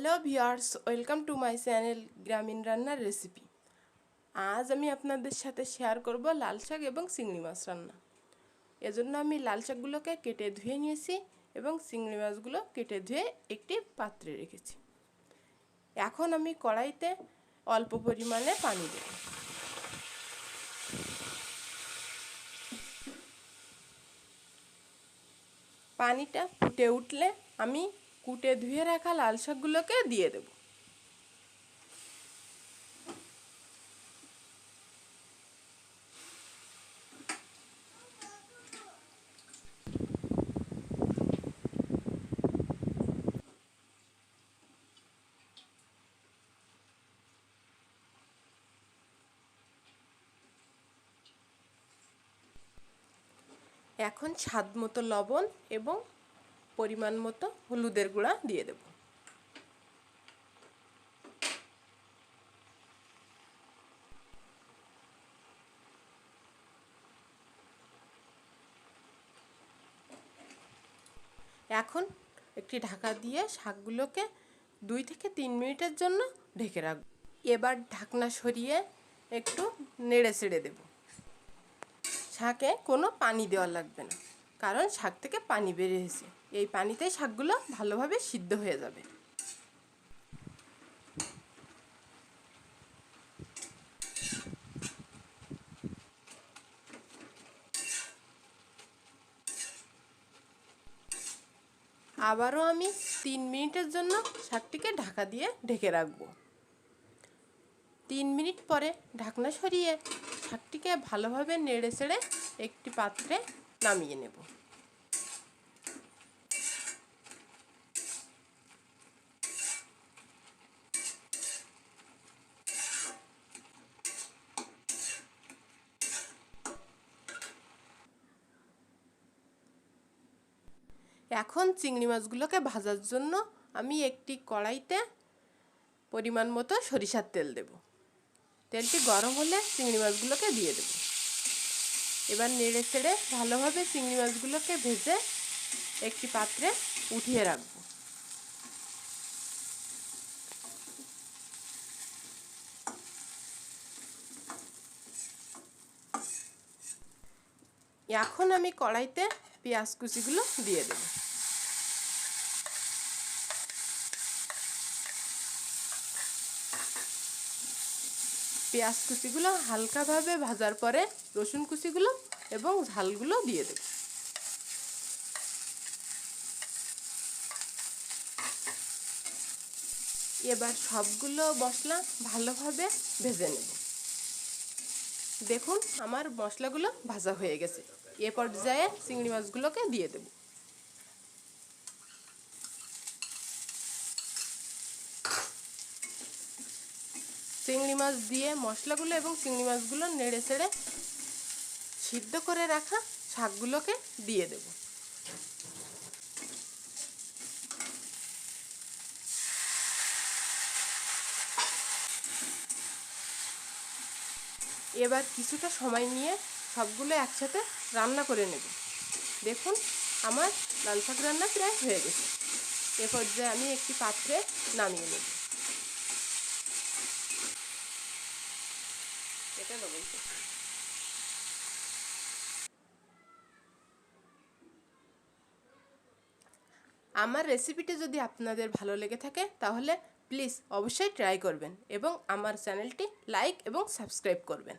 Hello viewers, welcome to my channel গ্রামীণ রান্নার recipe. আজ আমি আপনাদের সাথে শেয়ার করব লাল শাক এবং চিংড়ি মাছ রান্না। এজন্য আমি লাল শাকগুলোকে কেটে ধুয়ে নিয়েছি এবং চিংড়ি মাছগুলো কেটে ধুয়ে একটি পাত্রে রেখেছি। এখন আমি কড়াইতে অল্প পরিমাণে পানি দেব। পানিটা ফুটে উঠলে আমি কুটে ধুয়ে রাখা লাল শাকগুলোকে দিয়ে দেব। এখন স্বাদ মতো লবণ এবং পরিমাণ মতো হলুদের গুঁড়া দিয়ে দেব। এখন একটি ঢাকা দিয়ে শাকগুলোকে 2 থেকে 3 মিনিটের জন্য ঢেকে রাখব। এবার ঢাকনা সরিয়ে একটু নেড়ে ছেড়ে দেব। শাকে কোনো পানি দেওয়া লাগবে না, কারণ শাক থেকে পানি বেরিয়েছে। এই পানিতে শাকগুলো ভালোভাবে সিদ্ধ হয়ে যাবে। আবারও আমি 3 মিনিটের জন্য শাকটিকে ঢাকা দিয়ে ঢেকে রাখব। 3 মিনিট পরে ঢাকনা সরিয়ে শাকটিকে ভালোভাবে নেড়ে চেড়ে একটি পাত্রে নামিয়ে নেব। এখন চিংড়ি মাছগুলোকে ভাজার জন্য আমি একটি কড়াইতে পরিমাণ মতো সরিষার তেল দেব। তেলটি গরম হলে চিংড়ি মাছগুলোকে দিয়ে দেব। এবার নেড়ে চেড়ে ভালোভাবে চিংড়ি মাছগুলোকে ভেজে একটি পাত্রে উঠিয়ে রাখব। এখন আমি কড়াইতে পেঁয়াজ কুচিগুলো দিয়ে দেব। পেঁয়াজ কুচিগুলো হালকাভাবে ভাজার পরে রসুন কুচিগুলো এবং ঝালগুলো দিয়ে দেব। এবার সবগুলো মশলা ভালোভাবে ভেজে নেব। দেখুন আমার মশলাগুলো ভাজা হয়ে গেছে। এ পর্যায়ে চিংড়ি মাছগুলোকে দিয়ে দেব। চিংড়ি মাছ দিয়ে মশলাগুলো এবং চিংড়ি মাছগুলো নেড়ে চেড়ে সিদ্ধ করে রাখা শাকগুলোকে দিয়ে দেব। এবার কিছুটা সময় নিয়ে সবগুলো একসাথে রান্না করে নেব। দেখুন আমার লাল শাক রান্না প্রায় হয়ে গেছে। এ পর্যায়ে আমি একটি পাত্রে নামিয়ে নেব। আমার রেসিপিটি যদি আপনাদের ভালো লেগে থাকে তাহলে প্লিজ অবশ্যই ট্রাই করবেন এবং আমার চ্যানেলটি লাইক এবং সাবস্ক্রাইব করবেন।